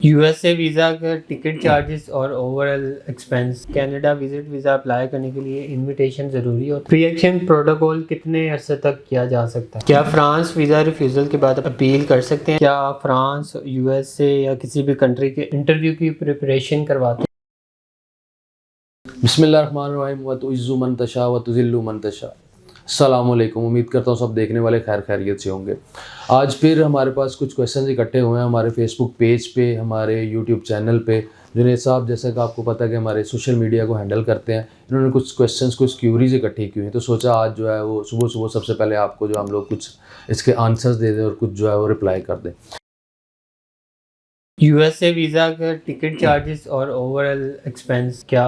USA visa का ticket charges और overall expense. Canada visit visa apply करने के लिए इनविटेशन ज़रूरी होता है। प्री एक्शन प्रोटोकॉल कितने अरसे तक किया जा सकता है? क्या फ्रांस वीज़ा रिफ्यूज़ल के बाद अपील कर सकते हैं? क्या फ्रांस यूएसए या किसी भी कंट्री के इंटरव्यू की प्रिपरेशन करवाते हैं? बिस्मिल्लाहिर्रहमानिर्रहीम व तुइज़्ज़ु मन तशा व तुज़िल्लु मन तशा। अस्सलामुअलैकुम। उम्मीद करता हूँ सब देखने वाले खैर खैरियत से होंगे। आज फिर हमारे पास कुछ क्वेश्चन इकट्ठे हुए हैं हमारे फेसबुक पेज पे, हमारे यूट्यूब चैनल पे। जुनैद साहब, जैसा कि आपको पता है कि हमारे सोशल मीडिया को हैंडल करते हैं, इन्होंने कुछ क्वेश्चंस, कुछ क्यूरीज इकट्ठी की हुई, तो सोचा आज जो है वो सुबह सुबह सबसे पहले आपको जो हम लोग कुछ इसके आंसर्स दे दें और कुछ जो है वो रिप्लाई कर दें। यूएसए वीज़ा का टिकट चार्जेस और ओवरऑल एक्सपेंस क्या?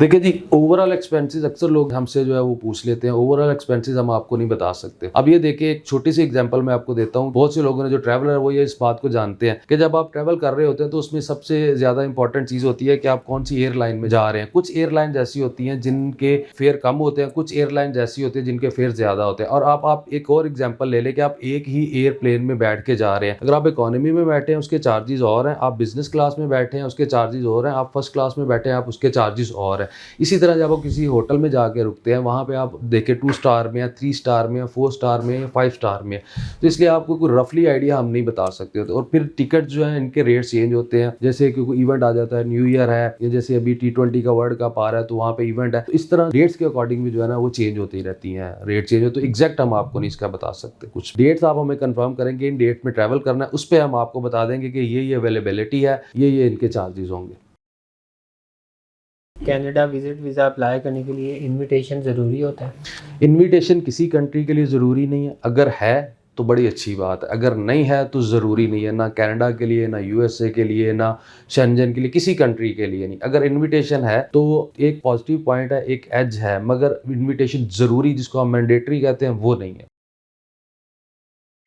देखिए जी, ओवरऑल एक्सपेंसेस अक्सर लोग हमसे जो है वो पूछ लेते हैं। ओवरऑल एक्सपेंसेस हम आपको नहीं बता सकते। अब ये देखिए, एक छोटी सी एग्जांपल मैं आपको देता हूँ। बहुत से लोगों ने जो ट्रैवलर है वो ये इस बात को जानते हैं कि जब आप ट्रैवल कर रहे होते हैं तो उसमें सबसे ज़्यादा इंपॉर्टेंट चीज़ होती है कि आप कौन सी एयरलाइन में जा रहे हैं। कुछ एयरलाइन ऐसी होती हैं जिनके फेयर कम होते हैं, कुछ एयरलाइन ऐसी होती है जिनके फेयर ज़्यादा होते हैं। और आप एक और एग्जाम्पल ले लें कि आप एक ही एयरप्लेन में बैठ के जा रहे हैं। अगर आप इकोनॉमी में बैठे हैं उसके चार्जेस और हैं, आप बिजनेस क्लास में बैठे हैं उसके चार्जेस और हैं, आप फर्स्ट क्लास में बैठे हैं आप उसके चार्जेस और हैं। इसी तरह जब आप किसी होटल में जाके रुकते हैं, वहाँ पे आप देखें 2 स्टार में या 3 स्टार में या 4 स्टार में या 5 स्टार में, तो इसलिए आपको कोई रफली आइडिया हम नहीं बता सकते होते। और फिर टिकट जो है इनके रेट चेंज होते हैं, जैसे क्योंकि इवेंट आ जाता है, न्यू ईयर है, या जैसे अभी T20 का वर्ल्ड कप आ रहा है तो वहाँ पे इवेंट है, तो इस तरह डेट्स के अकॉर्डिंग भी जो है ना वो चेंज होती रहती हैं, रेट चेंज हो। तो एग्जैक्ट हम आपको नहीं इसका बता सकते। कुछ डेट्स आप हमें कंफर्म करेंगे, इन डेट में ट्रैवल करना है, उस पर हम आपको बता देंगे कि ये अवेलेबिलिटी है, ये इनके चार्जेस होंगे। कनाडा विजिट वीज़ा अप्लाई करने के लिए इनविटेशन ज़रूरी होता है? इनविटेशन किसी कंट्री के लिए ज़रूरी नहीं है। अगर है तो बड़ी अच्छी बात है, अगर नहीं है तो ज़रूरी नहीं है। ना कनाडा के लिए, ना यूएसए के लिए, ना शेंजन के लिए, किसी कंट्री के लिए नहीं। अगर इनविटेशन है तो एक पॉजिटिव पॉइंट है, एक एज है, मगर इनविटेशन ज़रूरी, जिसको हम मैंडेटरी कहते हैं, वो नहीं है।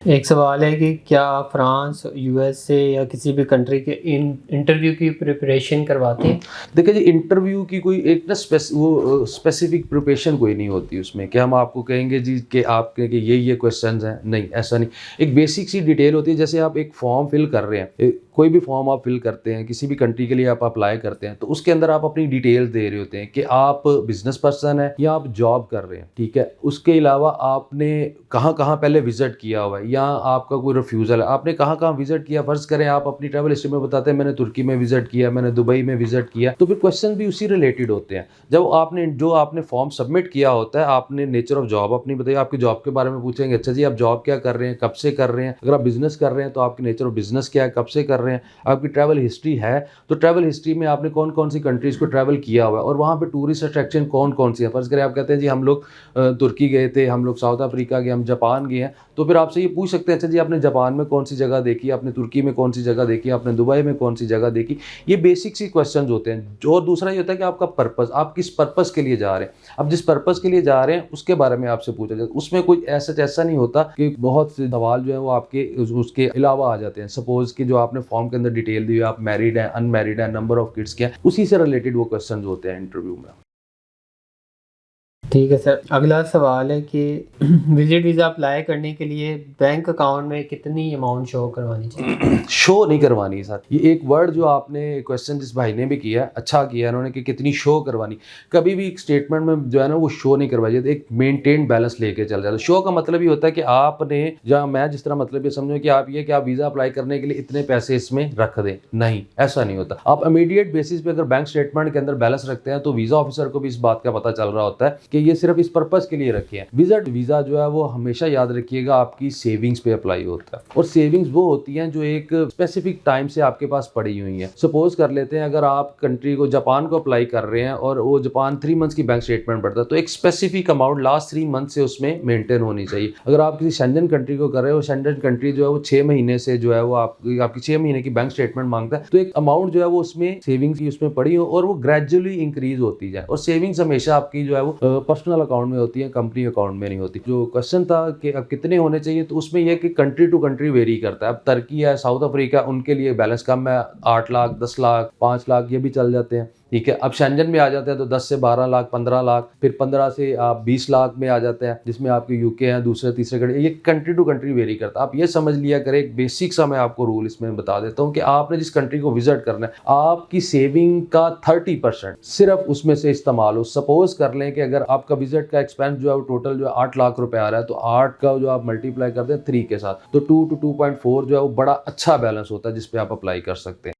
एक सवाल है कि क्या फ्रांस यूएसए या किसी भी कंट्री के इंटरव्यू की प्रिपरेशन करवाते हैं? देखिए जी, इंटरव्यू की कोई एक ना स्पेसिफिक प्रिपरेशन कोई नहीं होती उसमें कि हम आपको कहेंगे जी कि आपके कि ये क्वेश्चंस हैं, नहीं, ऐसा नहीं। एक बेसिक सी डिटेल होती है। जैसे आप एक फॉर्म फिल कर रहे हैं, कोई भी फॉर्म आप फिल करते हैं, किसी भी कंट्री के लिए आप अप्लाई करते हैं, तो उसके अंदर आप अपनी डिटेल्स दे रहे होते हैं कि आप बिजनेस पर्सन है या आप जॉब कर रहे हैं, ठीक है। उसके अलावा आपने कहाँ कहाँ पहले विजिट किया हुआ है, या आपका कोई रिफ्यूज़ल है, आपने कहाँ कहाँ विजिट किया। फर्ज करें आप अपनी ट्रैवल हिस्ट्री में बताते हैं मैंने तुर्की में विजिट किया, मैंने दुबई में विजिट किया, तो फिर क्वेश्चन भी उसी रिलेटेड होते हैं। जब आपने फॉर्म सबमिट किया होता है, आपने नेचर ऑफ जॉब अपनी बताइए, आपके जॉब के बारे में पूछेंगे, अच्छा जी आप जॉब क्या कर रहे हैं, कब से कर रहे हैं। अगर आप बिजनेस कर रहे हैं तो आपकी नेचर ऑफ बिजनेस क्या है, कब से कर रहे हैं। आपकी ट्रैवल हिस्ट्री है तो ट्रैवल हिस्ट्री में आपने कौन कौन सी कंट्रीज़ को ट्रैवल किया हुआ है और वहाँ पे टूरिस्ट अट्रैक्शन कौन कौन सी है। फर्ज करें आप कहते हैं जी हम लोग तुर्की गए थे, हम लोग साउथ अफ्रीका गए, हम जापान गए हैं, तो फिर आपसे ये पूछ सकते हैं अच्छा जी आपने जापान में कौन सी जगह देखी, आपने तुर्की में कौन सी जगह देखी, आपने दुबई में कौन सी जगह देखी। ये बेसिक सी क्वेश्चन होते हैं। और दूसरा ये होता है कि आपका पर्पस, आप किस पर्पस के लिए जा रहे हैं। अब जिस पर्पस के लिए जा रहे हैं उसके बारे में आपसे पूछा जाए, उसमें कोई ऐसा नहीं होता कि बहुत से सवाल जो है वो आपके उसके अलावा आ जाते हैं। सपोज कि जो आपने फॉर्म के अंदर डिटेल दी है, आप मैरिड हैं, अनमैरिड हैं, नंबर ऑफ किड्स क्या है, उसी से रिलेटेड वो क्वेश्चन होते हैं इंटरव्यू में। ठीक है सर। अगला सवाल है कि विजिट वीज़ा अप्लाई करने के लिए बैंक अकाउंट में कितनी अमाउंट शो करवानी चाहिए? शो नहीं करवानी सर। ये एक वर्ड जो आपने क्वेश्चन जिस भाई ने भी किया, अच्छा किया उन्होंने, कि कितनी शो करवानी। कभी भी एक स्टेटमेंट में जो है ना वो शो नहीं करवाई जाती, एक मेंटेन बैलेंस लेके चल जाता है। शो का मतलब ये होता है कि आपने, या मैं जिस तरह मतलब ये समझो कि आप वीज़ा अप्लाई करने के लिए इतने पैसे इसमें रख दें, नहीं, ऐसा नहीं होता। आप इमीडिएट बेसिस पे अगर बैंक स्टेटमेंट के अंदर बैलेंस रखते हैं तो वीज़ा ऑफिसर को भी इस बात का पता चल रहा होता है कि ये सिर्फ इस पर्पस के लिए रखे हैं। वीज़ा जो है वो हमेशा याद रखिएगा आपकी सेविंग्स पे अप्लाई होता है, और सेविंग्स वो होती हैं जो एक स्पेसिफिक टाइम से आपके पास पड़ी हुई है। सपोज कर लेते हैं अगर आप कंट्री को, जापान को अप्लाई कर रहे हैं और वो जापान 3 मंथ्स की बैंक स्टेटमेंट पड़ता है, तो एक स्पेसिफिक अमाउंट लास्ट 3 मंथ से उसमें मेंटेन होनी चाहिए। अगर आप किसी शेंजन कंट्री को कर रहे हो, शेंजन कंट्री जो है वो 6 महीने से जो है वो आपकी 6 महीने की बैंक स्टेटमेंट मांगता है, तो एक अमाउंट जो है वो उसमें सेविंग्स की उसमें पड़ी हो और वो ग्रेजुअली इंक्रीज होती जाए। और सेविंग्स हमेशा आपकी जो है वो पर्सनल अकाउंट में होती है, कंपनी अकाउंट में नहीं होती। जो क्वेश्चन था कि अब कितने होने चाहिए, तो उसमें यह कि कंट्री टू कंट्री वेरी करता है। अब तुर्की है, साउथ अफ्रीका, उनके लिए बैलेंस कम है, 8 लाख, 10 लाख, 5 लाख ये भी चल जाते हैं। ठीक है। अब शेंजन में आ जाते हैं तो 10 से 12 लाख, 15 लाख, फिर 15 से आप 20 लाख में आ जाते हैं, जिसमें आपके यूके हैं, दूसरे तीसरे कंट्री, ये कंट्री टू कंट्री वेरी करता है। आप ये समझ लिया करें, एक बेसिक सा मैं आपको रूल इसमें बता देता हूँ कि आपने जिस कंट्री को विजिट करना है, आपकी सेविंग का 30% सिर्फ उसमें से इस्तेमाल हो। सपोज कर लें कि अगर आपका विजिट का एक्सपेंस जो है वो टोटल जो है 8 लाख रुपए आ रहा है, तो 8 का जो आप मल्टीप्लाई कर दें 3 के साथ, तो 2 to 2.4 जो है वो बड़ा अच्छा बैलेंस होता है जिसपे आप अप्लाई कर सकते हैं।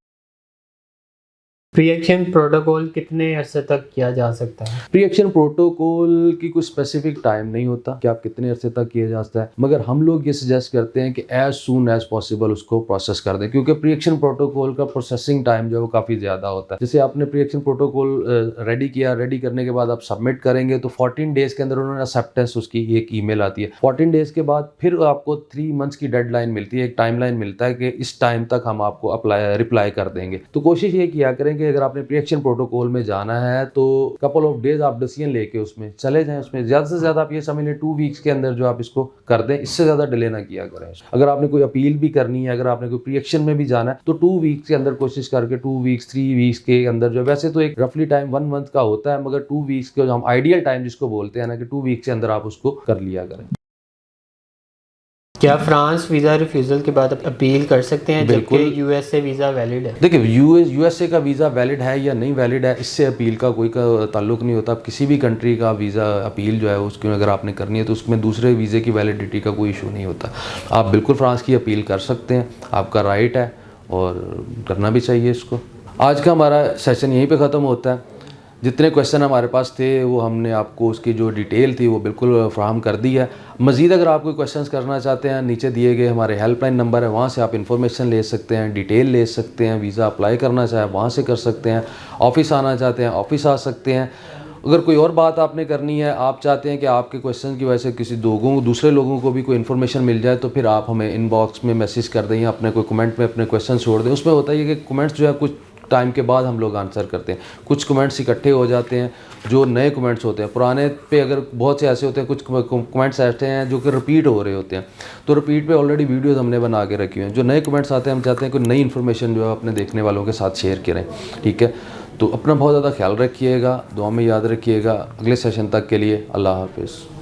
प्री एक्शन प्रोटोकॉल कितने अरसे तक किया जा सकता है? प्री एक्शन प्रोटोकॉल की कोई स्पेसिफिक टाइम नहीं होता कि आप कितने अरसे तक किया जाता है, मगर हम लोग ये सजेस्ट करते हैं कि एज सून एज पॉसिबल उसको प्रोसेस कर दें, क्योंकि प्री एक्शन प्रोटोकॉल का प्रोसेसिंग टाइम जो है वो काफ़ी ज़्यादा होता है। जैसे आपने प्री एक्शन प्रोटोकॉल रेडी किया, रेडी करने के बाद आप सबमिट करेंगे तो 14 डेज़ के अंदर उन्होंने एक्सेप्टेंस उसकी एक ईमेल आती है। 14 डेज़ के बाद फिर आपको 3 मंथ्स की डेडलाइन मिलती है, एक टाइमलाइन मिलता है कि इस टाइम तक हम आपको रिप्लाई कर देंगे। तो कोशिश ये किया करें कि अगर आपने प्री एक्शन प्रोटोकॉल में जाना है तो कपल ऑफ डेज आप डिसीजन लेके उसमें चले जाएं। उसमें ज़्यादा से ज़्यादा आप ये समझ लें 2 वीक्स के अंदर जो आप इसको कर दें, इससे ज़्यादा डिले ना किया करें। अगर आपने कोई अपील भी करनी है, अगर आपने कोई प्री एक्शन में भी जाना है, तो 2 वीक्स के अंदर कोशिश करके 2 वीक्स 3 वीक्स के अंदर जो वैसे तो एक रफली टाइम 1 मंथ का होता है, मगर 2 वीक्स के जो हम आइडियल टाइम जिसको बोलते हैं ना, कि 2 वीक्स के अंदर आप उसको कर लिया करें। क्या फ्रांस वीज़ा रिफ्यूज़ल के बाद अपील कर सकते हैं जबकि बिल्कुल। यूएसए वीज़ा वैलिड है? देखिए यूएसए का वीज़ा वैलिड है या नहीं वैलिड है, इससे अपील का कोई ताल्लुक नहीं होता। आप किसी भी कंट्री का वीज़ा अपील जो है उसकी अगर आपने करनी है तो उसमें दूसरे वीज़े की वैलिडिटी का कोई इशू नहीं होता। आप बिल्कुल फ्रांस की अपील कर सकते हैं, आपका राइट है और करना भी चाहिए इसको। आज का हमारा सेशन यहीं पे ख़त्म होता है। जितने क्वेश्चन हमारे पास थे वो हमने आपको उसकी जो डिटेल थी वो बिल्कुल फ्राहम कर दी है। मज़ीद अगर आप कोई क्वेश्चंस करना चाहते हैं, नीचे दिए गए हमारे हेल्पलाइन नंबर है, वहाँ से आप इन्फॉर्मेशन ले सकते हैं, डिटेल ले सकते हैं। वीज़ा अप्लाई करना चाहें वहाँ से कर सकते हैं, ऑफ़िस आना चाहते हैं ऑफ़िस आ सकते हैं। अगर कोई और बात आपने करनी है, आप चाहते हैं कि आपके क्वेश्चन की वजह से किसी दूसरे लोगों को भी कोई इन्फॉर्मेशन मिल जाए, तो फिर आप हमें इनबॉक्स में मैसेज कर दें या अपने कोई कमेंट में अपने क्वेश्चन छोड़ दें। उसमें होता है कि कमेंट्स जो है कुछ टाइम के बाद हम लोग आंसर करते हैं, कुछ कमेंट्स इकट्ठे हो जाते हैं जो नए कमेंट्स होते हैं। पुराने पे अगर बहुत से ऐसे होते हैं, कुछ कमेंट्स ऐसे हैं जो कि रिपीट हो रहे होते हैं, तो रिपीट पे ऑलरेडी वीडियोस हमने बना के रखी हुई हैं। जो नए कमेंट्स आते हैं हम चाहते हैं कि नई इन्फॉर्मेशन जो है अपने देखने वालों के साथ शेयर करें। ठीक है, तो अपना बहुत ज़्यादा ख्याल रखिएगा, दुआ में याद रखिएगा। अगले सेशन तक के लिए अल्लाह हाफिज़।